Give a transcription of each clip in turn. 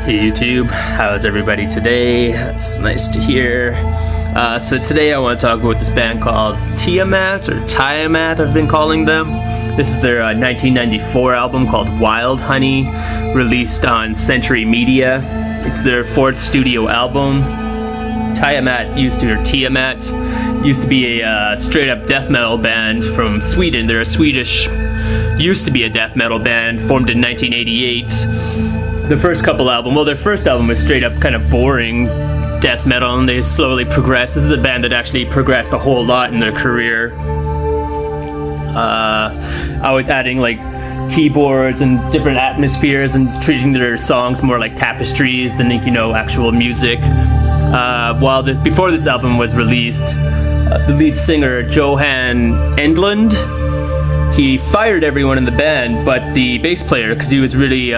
Hey YouTube, how's everybody today? That's nice to hear. So today I want to talk about this band called Tiamat, or Tiamat I've been calling them. This is their 1994 album called Wildhoney, released on Century Media. It's their fourth studio album. Tiamat used to be a straight up death metal band from Sweden. They're a used to be a death metal band formed in 1988. Their first album was straight up kind of boring death metal, and they slowly progressed. This is a band that actually progressed a whole lot in their career. Always adding like keyboards and different atmospheres and treating their songs more like tapestries than actual music. Before this album was released, the lead singer Johan Edlund, he fired everyone in the band but the bass player, because he was really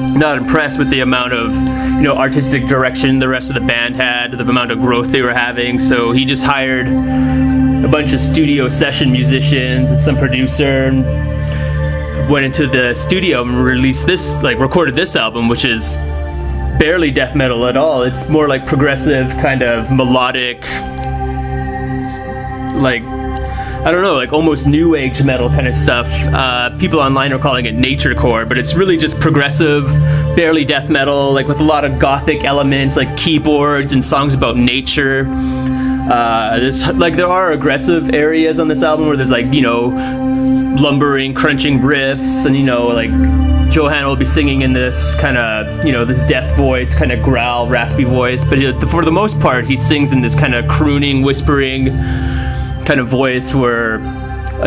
not impressed with the amount of artistic direction the rest of the band had, the amount of growth they were having. So he just hired a bunch of studio session musicians and some producer, and went into the studio and recorded this album, which is barely death metal at all. It's more like progressive, kind of melodic, almost new age metal kind of stuff. People online are calling it naturecore, but it's really just progressive, barely death metal, with a lot of gothic elements, like keyboards and songs about nature. There are aggressive areas on this album where there's lumbering, crunching riffs, and Johan will be singing in this kind of, this death voice, kind of growl, raspy voice, but for the most part he sings in this kind of crooning, whispering kind of voice, where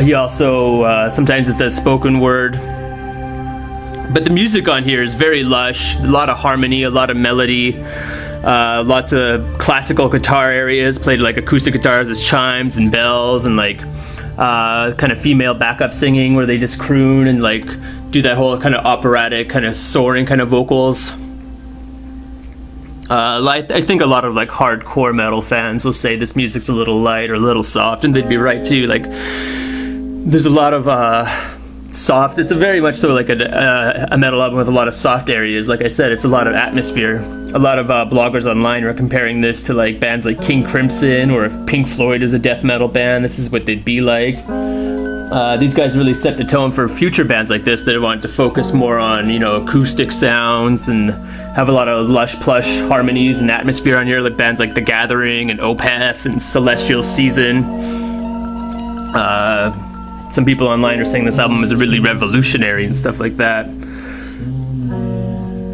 he also sometimes does spoken word. But the music on here is very lush, a lot of harmony, a lot of melody, lots of classical guitar areas, played like acoustic guitars as chimes and bells, and kind of female backup singing where they just croon and do that whole kind of operatic, kind of soaring kind of vocals. I think a lot of hardcore metal fans will say this music's a little light or a little soft, and they'd be right too. There's a lot of soft. It's very much so a metal album with a lot of soft areas. Like I said, it's a lot of atmosphere. A lot of bloggers online are comparing this to bands like King Crimson, or if Pink Floyd is a death metal band, this is what they'd be like. These guys really set the tone for future bands like this that want to focus more on acoustic sounds and have a lot of lush, plush harmonies and atmosphere on here, like bands like The Gathering and Opeth and Celestial Season. Some people online are saying this album is really revolutionary and stuff like that.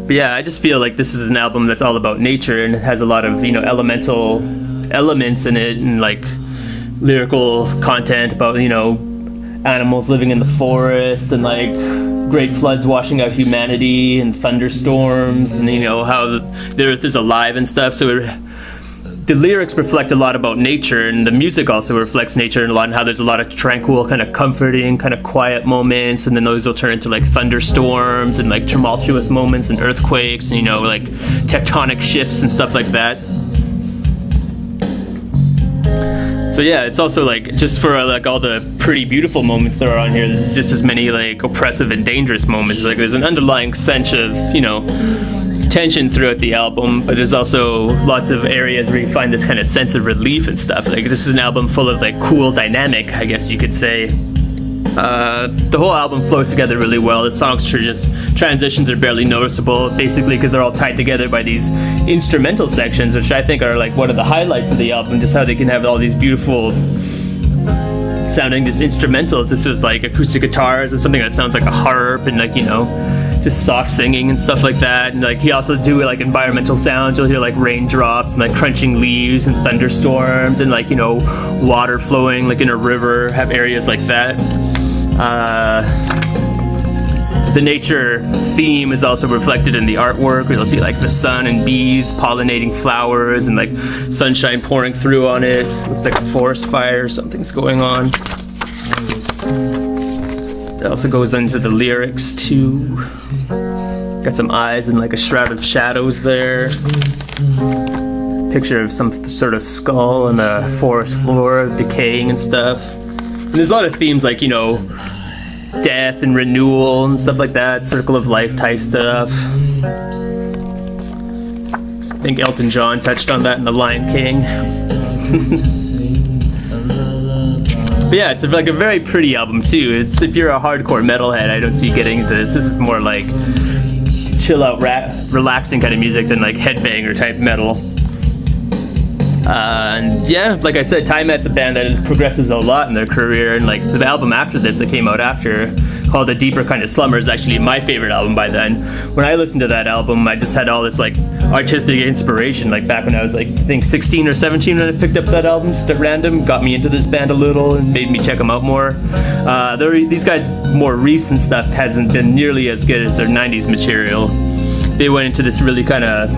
But yeah, I just feel like this is an album that's all about nature, and it has a lot of elemental elements in it, and lyrical content about animals living in the forest, and great floods washing out humanity, and thunderstorms, and how the earth is alive and stuff. So the lyrics reflect a lot about nature, and the music also reflects nature and a lot, and how there's a lot of tranquil, kind of comforting, kind of quiet moments, and then those will turn into thunderstorms and tumultuous moments and earthquakes, and tectonic shifts and stuff like that. So yeah, it's also just for all the pretty beautiful moments that are on here, there's just as many oppressive and dangerous moments. There's an underlying sense of tension throughout the album, but there's also lots of areas where you find this kind of sense of relief and stuff. This is an album full of cool dynamic, I guess you could say. The whole album flows together really well. The songs transitions are barely noticeable, basically because they're all tied together by these instrumental sections, which I think are one of the highlights of the album, just how they can have all these beautiful sounding just instrumentals. If there's acoustic guitars and something that sounds like a harp, and just soft singing and stuff like that. And he also do environmental sounds. You'll hear raindrops and crunching leaves and thunderstorms, and water flowing in a river, have areas like that. The nature theme is also reflected in the artwork, where you'll see the sun and bees pollinating flowers, and sunshine pouring through on it. Looks like a forest fire, something's going on. It also goes into the lyrics too. Got some eyes and a shroud of shadows there. Picture of some sort of skull on the forest floor, decaying and stuff. And there's a lot of themes death and renewal and stuff like that, circle of life type stuff. I think Elton John touched on that in The Lion King. But yeah, it's like a very pretty album too. If you're a hardcore metalhead, I don't see you getting into this. This is more like chill out, relaxing kind of music than like headbanger type metal. And yeah, like I said, Tiamat's a band that progresses a lot in their career, and like the album after this that came out after, called A Deeper Kind of Slumber, is actually my favorite album by then. When I listened to that album, I just had all this like artistic inspiration, like back when I was like, I think 16 or 17 when I picked up that album, just at random, got me into this band a little and made me check them out more. These guys' more recent stuff hasn't been nearly as good as their 90s material. They went into this really kind of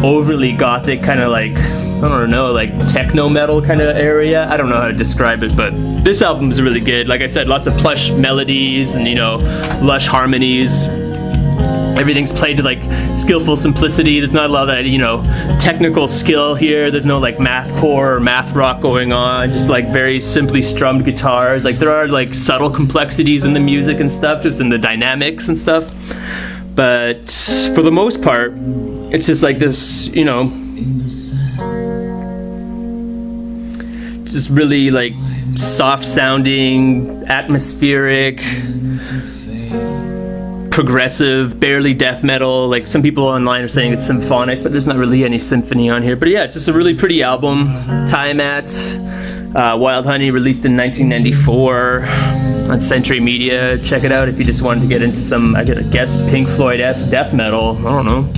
overly gothic, kind of like, I don't know, like techno metal kind of area. I don't know how to describe it, but this album is really good. Like I said, lots of plush melodies and, you know, lush harmonies. Everything's played to like skillful simplicity. There's not a lot of that, you know, technical skill here. There's no like mathcore or math rock going on. Just like very simply strummed guitars. Like there are like subtle complexities in the music and stuff, just in the dynamics and stuff. But for the most part, it's just like this, you know, just really like soft sounding, atmospheric, progressive, barely death metal. Like some people online are saying it's symphonic, but there's not really any symphony on here. But yeah, it's just a really pretty album. Tiamat, Wildhoney, released in 1994 on Century Media. Check it out if you just wanted to get into some, I guess, Pink Floyd-esque death metal. I don't know.